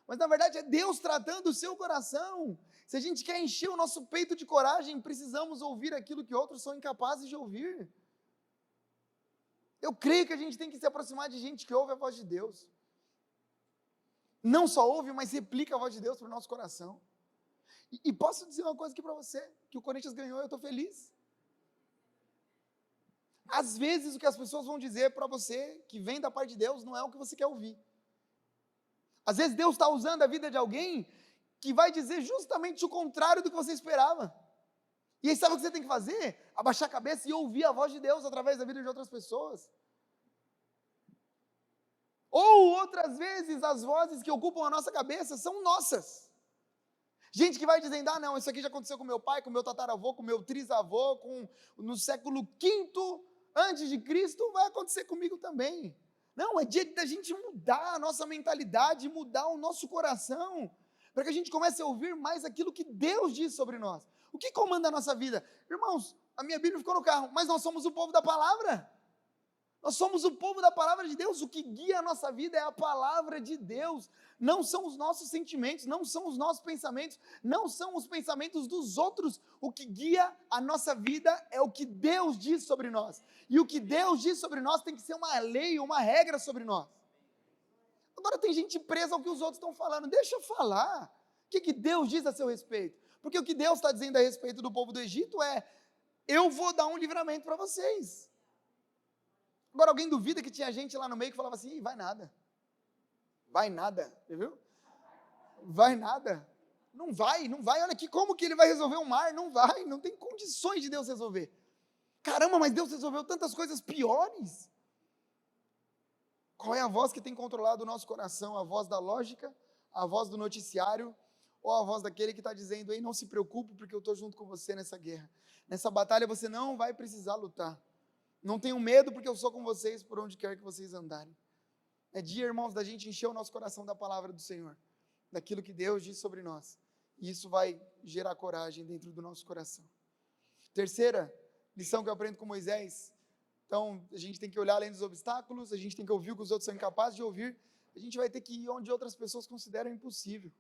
Mas na verdade é Deus tratando o seu coração. Se a gente quer encher o nosso peito de coragem, precisamos ouvir aquilo que outros são incapazes de ouvir. Eu creio que a gente tem que se aproximar de gente que ouve a voz de Deus. Não só ouve, mas replica a voz de Deus para o nosso coração. E posso dizer uma coisa aqui para você, que o Corinthians ganhou e eu estou feliz. Às vezes o que as pessoas vão dizer para você, que vem da parte de Deus, não é o que você quer ouvir. Às vezes Deus está usando a vida de alguém que vai dizer justamente o contrário do que você esperava. E aí sabe o que você tem que fazer? Abaixar a cabeça e ouvir a voz de Deus através da vida de outras pessoas. Ou outras vezes as vozes que ocupam a nossa cabeça são nossas. Gente que vai dizendo, não, isso aqui já aconteceu com meu pai, com meu tataravô, com meu trisavô, no século V antes de Cristo, vai acontecer comigo também. Não, é dia da gente mudar a nossa mentalidade, mudar o nosso coração, para que a gente comece a ouvir mais aquilo que Deus diz sobre nós. O que comanda a nossa vida? Irmãos, a minha Bíblia ficou no carro, mas nós somos o povo da palavra. Nós somos o povo da palavra de Deus. O que guia a nossa vida é a palavra de Deus. Não são os nossos sentimentos, não são os nossos pensamentos, não são os pensamentos dos outros. O que guia a nossa vida é o que Deus diz sobre nós. E o que Deus diz sobre nós tem que ser uma lei, uma regra sobre nós. Agora tem gente presa ao que os outros estão falando. Deixa eu falar. O que Deus diz a seu respeito? Porque o que Deus está dizendo a respeito do povo do Egito é: eu vou dar um livramento para vocês. Agora alguém duvida que tinha gente lá no meio que falava assim, vai nada. Vai nada, viu? Vai nada. Não vai, olha aqui, como que ele vai resolver o mar? Não vai, não tem condições de Deus resolver. Caramba, mas Deus resolveu tantas coisas piores. Qual é a voz que tem controlado o nosso coração? A voz da lógica? A voz do noticiário? Ou a voz daquele que está dizendo, ei, não se preocupe porque eu estou junto com você nessa guerra. Nessa batalha você não vai precisar lutar. Não tenham medo porque eu sou com vocês por onde quer que vocês andarem. É dia, irmãos, da gente encher o nosso coração da palavra do Senhor, daquilo que Deus diz sobre nós. E isso vai gerar coragem dentro do nosso coração. Terceira lição que eu aprendo com Moisés. Então, a gente tem que olhar além dos obstáculos, a gente tem que ouvir o que os outros são incapazes de ouvir, a gente vai ter que ir onde outras pessoas consideram impossível.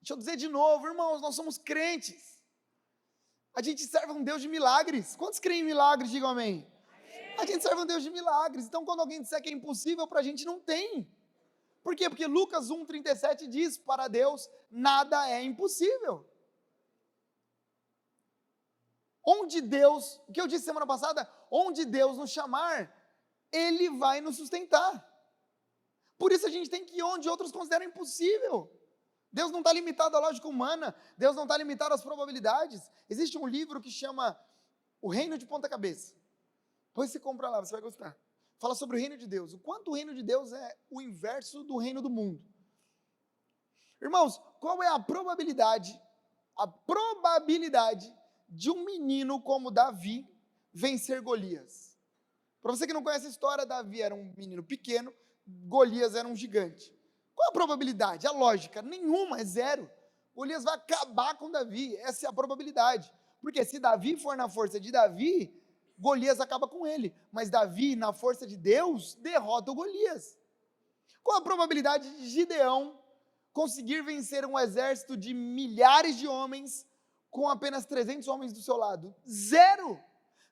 Deixa eu dizer de novo, irmãos, nós somos crentes. A gente serve um Deus de milagres. Quantos creem em milagres? Digam amém. A gente serve um Deus de milagres. Então, quando alguém disser que é impossível, para a gente não tem. Por quê? Porque Lucas 1,37 diz, para Deus nada é impossível. Onde Deus, o que eu disse semana passada, onde Deus nos chamar, Ele vai nos sustentar. Por isso a gente tem que ir onde outros consideram impossível. Deus não está limitado à lógica humana, Deus não está limitado às probabilidades. Existe um livro que chama O Reino de Ponta Cabeça. Depois você compra lá, você vai gostar. Fala sobre o reino de Deus, o quanto o reino de Deus é o inverso do reino do mundo. Irmãos, qual é a probabilidade de um menino como Davi vencer Golias? Para você que não conhece a história, Davi era um menino pequeno, Golias era um gigante. Qual a probabilidade? A lógica? Nenhuma, é zero. Golias vai acabar com Davi, essa é a probabilidade. Porque se Davi for na força de Davi, Golias acaba com ele. Mas Davi, na força de Deus, derrota o Golias. Qual a probabilidade de Gideão conseguir vencer um exército de milhares de homens com apenas 300 homens do seu lado? Zero!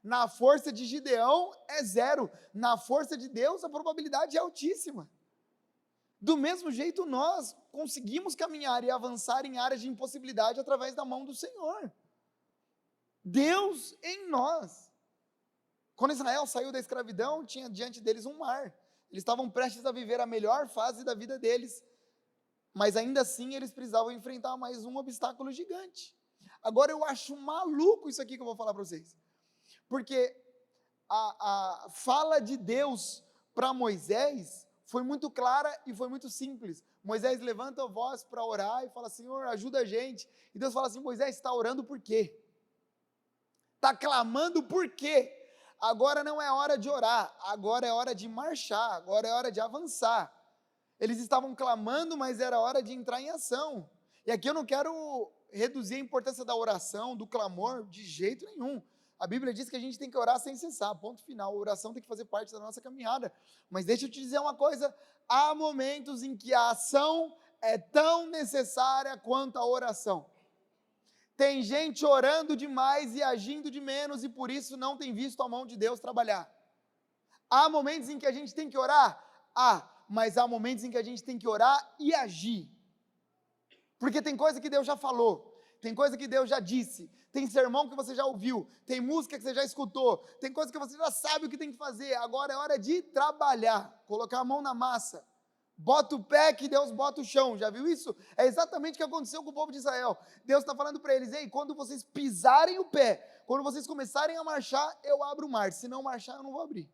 Na força de Gideão é zero. Na força de Deus a probabilidade é altíssima. Do mesmo jeito nós conseguimos caminhar e avançar em áreas de impossibilidade através da mão do Senhor. Deus em nós. Quando Israel saiu da escravidão, tinha diante deles um mar. Eles estavam prestes a viver a melhor fase da vida deles. Mas ainda assim eles precisavam enfrentar mais um obstáculo gigante. Agora eu acho maluco isso aqui que eu vou falar para vocês. Porque a fala de Deus para Moisés foi muito clara e foi muito simples. Moisés levanta a voz para orar e fala: Senhor, ajuda a gente. E Deus fala assim: Moisés, está orando por quê? Está clamando por quê? Agora não é hora de orar, agora é hora de marchar, agora é hora de avançar. Eles estavam clamando, mas era hora de entrar em ação. E aqui eu não quero reduzir a importância da oração, do clamor, de jeito nenhum. A Bíblia diz que a gente tem que orar sem cessar, ponto final. A oração tem que fazer parte da nossa caminhada. Mas deixa eu te dizer uma coisa: há momentos em que a ação é tão necessária quanto a oração. Tem gente orando demais e agindo de menos, e por isso não tem visto a mão de Deus trabalhar. Há momentos em que a gente tem que orar? Mas há momentos em que a gente tem que orar e agir. Porque tem coisa que Deus já falou, tem coisa que Deus já disse, tem sermão que você já ouviu, tem música que você já escutou, tem coisa que você já sabe o que tem que fazer. Agora é hora de trabalhar, colocar a mão na massa. Bota o pé que Deus bota o chão. Já viu isso? É exatamente o que aconteceu com o povo de Israel. Deus está falando para eles: ei, quando vocês pisarem o pé, quando vocês começarem a marchar, eu abro o mar. Se não marchar, eu não vou abrir.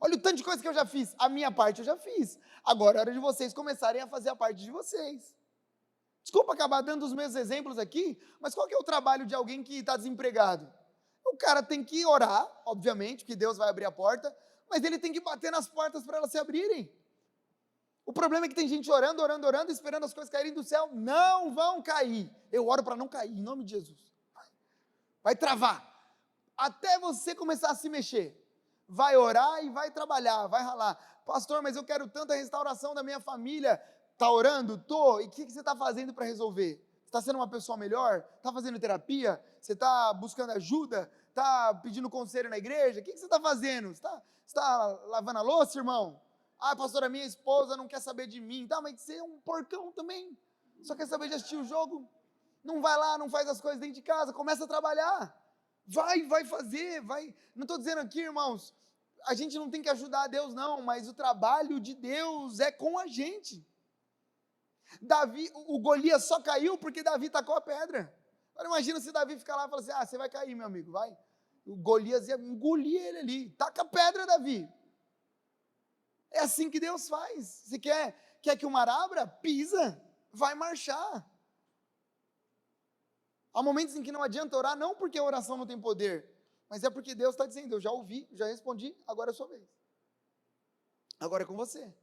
Olha o tanto de coisa que eu já fiz. A minha parte eu já fiz. Agora é hora de vocês começarem a fazer a parte de vocês. Desculpa acabar dando os meus exemplos aqui, mas qual que é o trabalho de alguém que está desempregado? O cara tem que orar, obviamente, porque Deus vai abrir a porta, mas ele tem que bater nas portas para elas se abrirem. O problema é que tem gente orando, orando, orando, esperando as coisas caírem do céu. Não vão cair. Eu oro para não cair, em nome de Jesus. Vai travar. Até você começar a se mexer. Vai orar e vai trabalhar, vai ralar. Pastor, mas eu quero tanto a restauração da minha família. Está orando? Tô. E o que você está fazendo para resolver? Você está sendo uma pessoa melhor? Está fazendo terapia? Você está buscando ajuda? Está pedindo conselho na igreja? O que você está fazendo? Você está lavando a louça, irmão? Pastor, a minha esposa não quer saber de mim. Tá, mas você é um porcão também. Só quer saber de assistir o jogo? Não vai lá, não faz as coisas dentro de casa. Começa a trabalhar. Vai fazer, vai. Não estou dizendo aqui, irmãos, a gente não tem que ajudar a Deus, não, mas o trabalho de Deus é com a gente. O Golias só caiu porque Davi tacou a pedra. Agora imagina se Davi ficar lá e falar assim: você vai cair, meu amigo, vai. O Golias ia engolir ele ali. Taca a pedra, Davi. É assim que Deus faz. Você quer que o mar abra? Pisa, vai marchar. Há momentos em que não adianta orar, não porque a oração não tem poder, mas é porque Deus está dizendo: eu já ouvi, já respondi, agora é a sua vez. Agora é com você.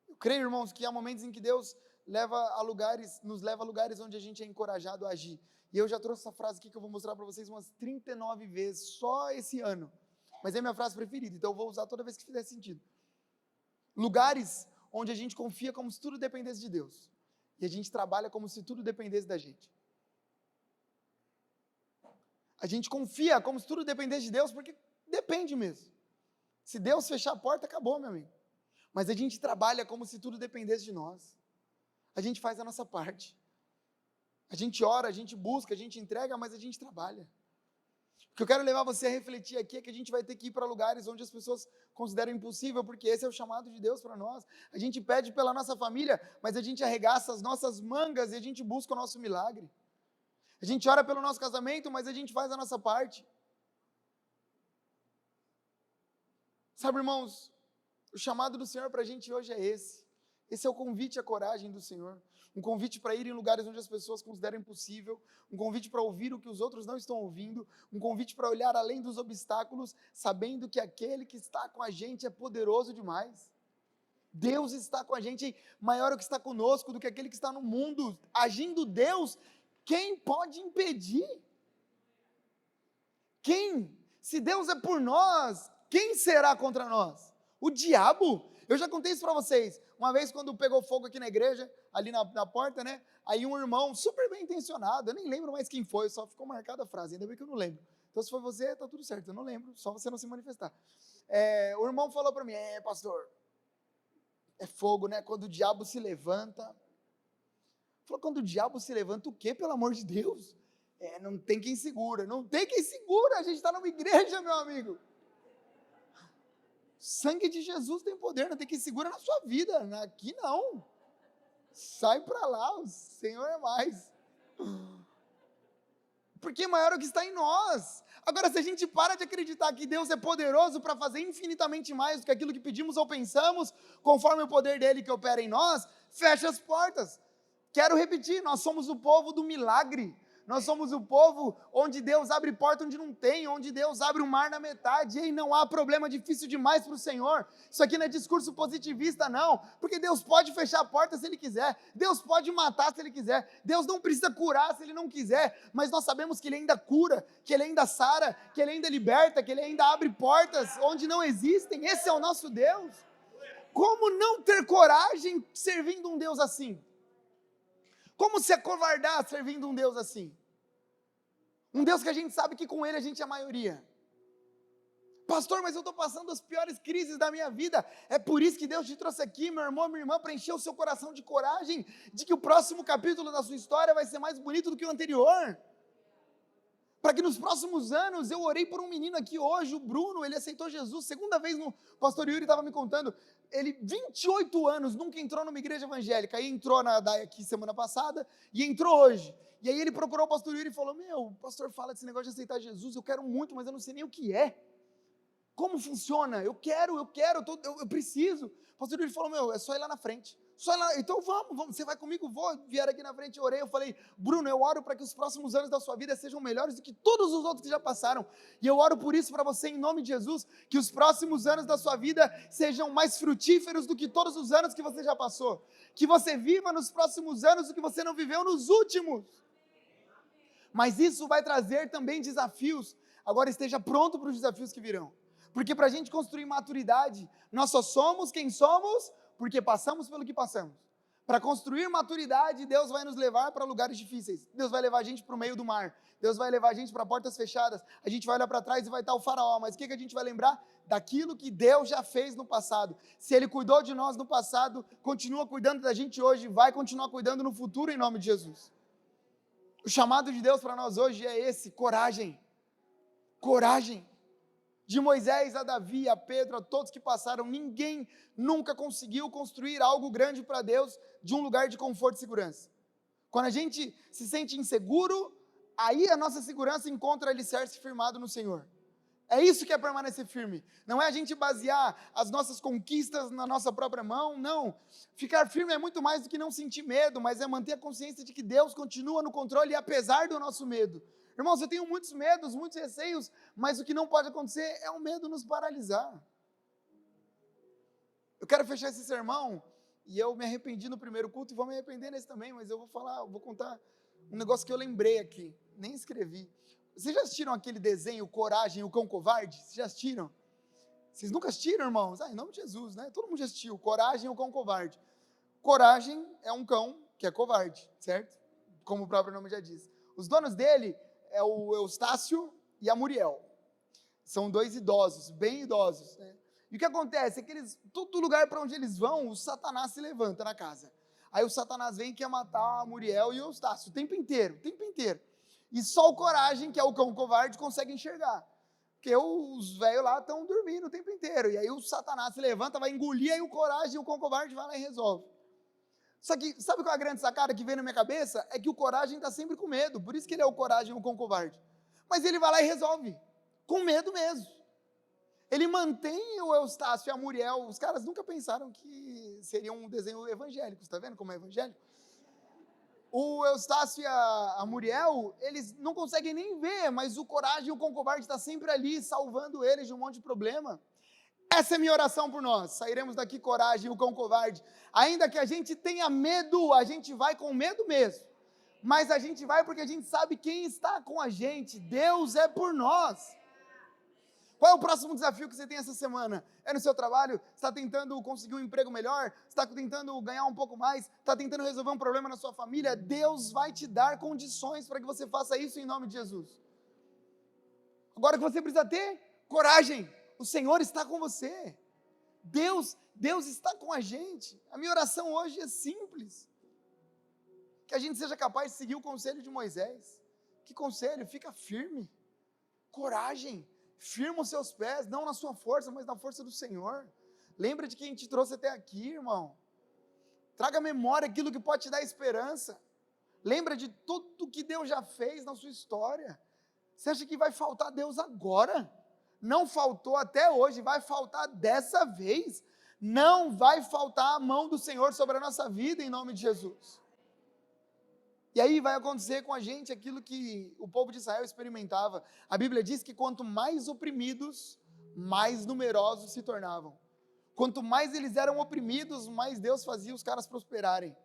Eu creio, irmãos, que há momentos em que Deus nos leva a lugares onde a gente é encorajado a agir. E eu já trouxe essa frase aqui que eu vou mostrar para vocês umas 39 vezes, só esse ano. Mas é minha frase preferida, então eu vou usar toda vez que fizer sentido. Lugares onde a gente confia como se tudo dependesse de Deus. E a gente trabalha como se tudo dependesse da gente. A gente confia como se tudo dependesse de Deus, porque depende mesmo. Se Deus fechar a porta, acabou, meu amigo. Mas a gente trabalha como se tudo dependesse de nós. A gente faz a nossa parte. A gente ora, a gente busca, a gente entrega, mas a gente trabalha. O que eu quero levar você a refletir aqui é que a gente vai ter que ir para lugares onde as pessoas consideram impossível, porque esse é o chamado de Deus para nós. A gente pede pela nossa família, mas a gente arregaça as nossas mangas e a gente busca o nosso milagre. A gente ora pelo nosso casamento, mas a gente faz a nossa parte. Sabe, irmãos, o chamado do Senhor para a gente hoje é esse. Esse é o convite à coragem do Senhor. Um convite para ir em lugares onde as pessoas consideram impossível, um convite para ouvir o que os outros não estão ouvindo, um convite para olhar além dos obstáculos, sabendo que aquele que está com a gente é poderoso demais. Deus está com a gente, maior o que está conosco do que aquele que está no mundo. Agindo Deus, quem pode impedir? Quem? Se Deus é por nós, quem será contra nós? O diabo? Eu já contei isso para vocês. Uma vez quando pegou fogo aqui na igreja, ali na porta, né? Aí um irmão super bem intencionado, eu nem lembro mais quem foi, só ficou marcada a frase, ainda bem que eu não lembro. Então se foi você, tá tudo certo, eu não lembro, só você não se manifestar. O irmão falou para mim: pastor, é fogo, né? Quando o diabo se levanta. Falou: quando o diabo se levanta, o quê, pelo amor de Deus? Não tem quem segura, a gente está numa igreja, meu amigo. sangue de Jesus tem poder, não tem que segurar na sua vida. Aqui não. Sai para lá, o Senhor é mais. Porque maior é o que está em nós. Agora, se a gente para de acreditar que Deus é poderoso para fazer infinitamente mais do que aquilo que pedimos ou pensamos, conforme o poder dele que opera em nós, fecha as portas. Quero repetir, nós somos o povo do milagre. Nós somos o povo onde Deus abre porta onde não tem, onde Deus abre o mar na metade, e aí não há problema difícil demais para o Senhor. Isso aqui não é discurso positivista, não, porque Deus pode fechar a porta se Ele quiser, Deus pode matar se Ele quiser, Deus não precisa curar se Ele não quiser, mas nós sabemos que Ele ainda cura, que Ele ainda sara, que Ele ainda liberta, que Ele ainda abre portas onde não existem. Esse é o nosso Deus. Como não ter coragem servindo um Deus assim? Como se acovardar servindo um Deus assim? Um Deus que a gente sabe que com Ele a gente é a maioria. Pastor, mas eu estou passando as piores crises da minha vida. É por isso que Deus te trouxe aqui, meu irmão, minha irmã, para encher o seu coração de coragem, de que o próximo capítulo da sua história vai ser mais bonito do que o anterior. Para que nos próximos anos, eu orei por um menino aqui hoje, o Bruno, ele aceitou Jesus, segunda vez, o pastor Yuri estava me contando, ele, 28 anos, nunca entrou numa igreja evangélica, aí entrou na DAI aqui semana passada, e entrou hoje, e aí ele procurou o pastor Yuri e falou, o pastor fala desse negócio de aceitar Jesus, eu quero muito, mas eu não sei nem o que é, como funciona, eu preciso, o pastor Yuri falou, é só ir lá na frente, só ir lá, então vamos, você vai comigo, vier aqui na frente, eu orei, eu falei, Bruno, eu oro para que os próximos anos da sua vida sejam melhores do que todos os outros que já passaram, e eu oro por isso para você, em nome de Jesus, que os próximos anos da sua vida sejam mais frutíferos do que todos os anos que você já passou, que você viva nos próximos anos o que você não viveu nos últimos, mas isso vai trazer também desafios, agora esteja pronto para os desafios que virão, porque para a gente construir maturidade, nós só somos quem somos, porque passamos pelo que passamos. Para construir maturidade, Deus vai nos levar para lugares difíceis. Deus vai levar a gente para o meio do mar. Deus vai levar a gente para portas fechadas. A gente vai olhar para trás e vai estar o faraó. Mas o que a gente vai lembrar? Daquilo que Deus já fez no passado. Se Ele cuidou de nós no passado, continua cuidando da gente hoje, vai continuar cuidando no futuro em nome de Jesus. O chamado de Deus para nós hoje é esse, coragem. Coragem. De Moisés a Davi, a Pedro, a todos que passaram, ninguém nunca conseguiu construir algo grande para Deus de um lugar de conforto e segurança. Quando a gente se sente inseguro, aí a nossa segurança encontra alicerce firmado no Senhor. É isso que é permanecer firme. Não é a gente basear as nossas conquistas na nossa própria mão, não. Ficar firme é muito mais do que não sentir medo, mas é manter a consciência de que Deus continua no controle apesar do nosso medo. Irmãos, eu tenho muitos medos, muitos receios, mas o que não pode acontecer é o medo nos paralisar. Eu quero fechar esse sermão, e eu me arrependi no primeiro culto, e vou me arrepender nesse também, mas eu vou contar um negócio que eu lembrei aqui, nem escrevi. Vocês já assistiram aquele desenho, Coragem, o Cão Covarde? Vocês já assistiram? Vocês nunca assistiram, irmãos? Em nome de Jesus, né? Todo mundo já assistiu, Coragem, o Cão Covarde. Coragem é um cão que é covarde, certo? Como o próprio nome já diz. Os donos dele é o Eustácio e a Muriel. São dois idosos, bem idosos, né? E o que acontece é que todo lugar para onde eles vão, o Satanás se levanta na casa. Aí o Satanás vem e quer matar a Muriel e o Eustácio o tempo inteiro. E só o Coragem, que é o cão covarde, consegue enxergar. Porque os velhos lá estão dormindo o tempo inteiro. E aí o Satanás se levanta, vai engolir, aí o Coragem e o cão covarde vai lá e resolve. Só que, sabe qual é a grande sacada que vem na minha cabeça? É que o Coragem está sempre com medo, por isso que ele é o Coragem, o cão covarde. Mas ele vai lá e resolve, com medo mesmo. Ele mantém o Eustácio e a Muriel, os caras nunca pensaram que seria um desenho evangélico, está vendo como é evangélico? O Eustácio e a Muriel, eles não conseguem nem ver, mas o Coragem e o cão covarde está sempre ali, salvando eles de um monte de problema. Essa é a minha oração por nós, sairemos daqui Coragem, o cão covarde, ainda que a gente tenha medo, a gente vai com medo mesmo, mas a gente vai porque a gente sabe quem está com a gente, Deus é por nós. Qual é o próximo desafio que você tem essa semana? É no seu trabalho? Você está tentando conseguir um emprego melhor? Você está tentando ganhar um pouco mais? Está tentando resolver um problema na sua família? Deus vai te dar condições para que você faça isso em nome de Jesus. Agora o que você precisa ter? Coragem. O Senhor está com você. Deus está com a gente. A minha oração hoje é simples. Que a gente seja capaz de seguir o conselho de Moisés. Que conselho? Fica firme. Coragem. Firma os seus pés, não na sua força, mas na força do Senhor. Lembra de quem te trouxe até aqui, irmão. Traga à memória aquilo que pode te dar esperança. Lembra de tudo que Deus já fez na sua história. Você acha que vai faltar Deus agora? Não faltou até hoje, vai faltar dessa vez. Não vai faltar a mão do Senhor sobre a nossa vida, em nome de Jesus. E aí vai acontecer com a gente aquilo que o povo de Israel experimentava. A Bíblia diz que quanto mais oprimidos, mais numerosos se tornavam. Quanto mais eles eram oprimidos, mais Deus fazia os caras prosperarem.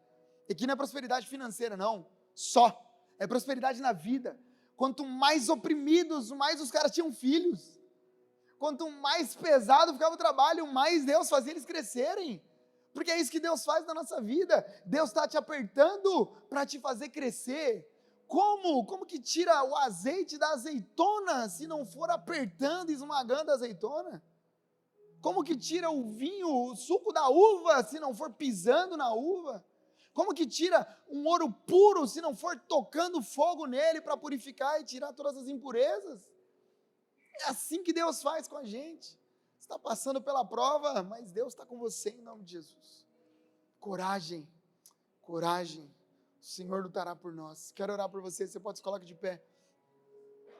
E aqui não é prosperidade financeira, não. Só. É prosperidade na vida. Quanto mais oprimidos, mais os caras tinham filhos. Quanto mais pesado ficava o trabalho, mais Deus fazia eles crescerem. Porque é isso que Deus faz na nossa vida. Deus está te apertando para te fazer crescer. Como? Como que tira o azeite da azeitona se não for apertando e esmagando a azeitona? Como que tira o vinho, o suco da uva se não for pisando na uva? Como que tira um ouro puro se não for tocando fogo nele para purificar e tirar todas as impurezas? É assim que Deus faz com a gente. Está passando pela prova, mas Deus está com você em nome de Jesus. Coragem, coragem, o Senhor lutará por nós. Quero orar por você, você pode se colocar de pé.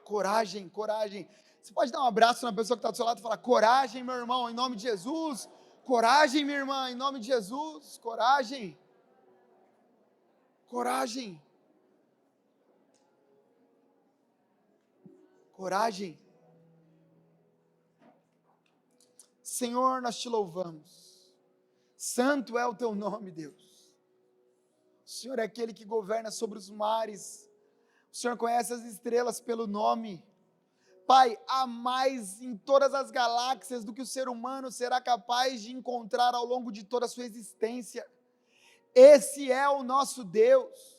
Coragem, coragem. Você pode dar um abraço na pessoa que está do seu lado e falar: coragem, meu irmão, em nome de Jesus. Coragem, minha irmã, em nome de Jesus. Coragem, coragem, coragem. Senhor, nós te louvamos. Santo é o teu nome, Deus. O Senhor é aquele que governa sobre os mares. O Senhor conhece as estrelas pelo nome. Pai, há mais em todas as galáxias do que o ser humano será capaz de encontrar ao longo de toda a sua existência. Esse é o nosso Deus.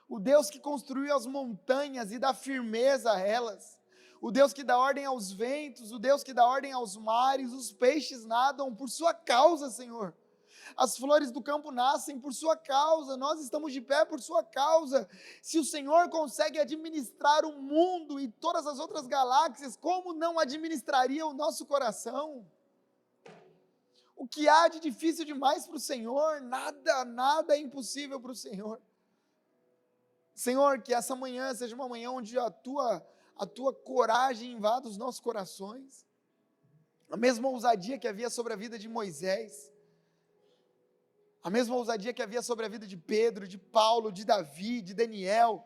O Deus que construiu as montanhas e dá firmeza a elas. O Deus que dá ordem aos ventos, o Deus que dá ordem aos mares, os peixes nadam por sua causa, Senhor. As flores do campo nascem por sua causa, nós estamos de pé por sua causa. Se o Senhor consegue administrar o mundo e todas as outras galáxias, como não administraria o nosso coração? O que há de difícil demais para o Senhor? Nada, nada é impossível para o Senhor. Senhor, que essa manhã seja uma manhã onde a tua coragem invada os nossos corações, a mesma ousadia que havia sobre a vida de Moisés, a mesma ousadia que havia sobre a vida de Pedro, de Paulo, de Davi, de Daniel.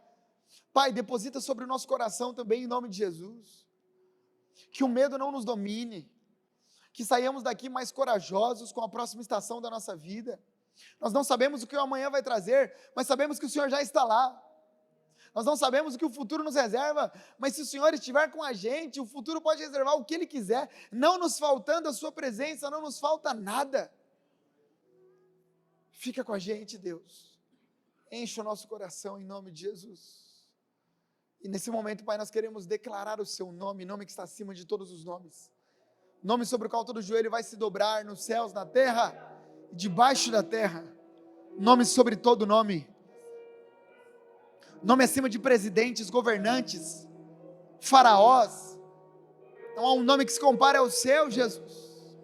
Pai, deposita sobre o nosso coração também em nome de Jesus, que o medo não nos domine, que saiamos daqui mais corajosos com a próxima estação da nossa vida. Nós não sabemos o que o amanhã vai trazer, mas sabemos que o Senhor já está lá. Nós não sabemos o que o futuro nos reserva, mas se o Senhor estiver com a gente, o futuro pode reservar o que Ele quiser, não nos faltando a sua presença, não nos falta nada. Fica com a gente, Deus. Enche o nosso coração em nome de Jesus. E nesse momento, Pai, nós queremos declarar o Seu nome, nome que está acima de todos os nomes. Nome sobre o qual todo joelho vai se dobrar nos céus, na terra e debaixo da terra. Nome sobre todo nome. Nome acima de presidentes, governantes, faraós. Não há um nome que se compare ao seu, Jesus.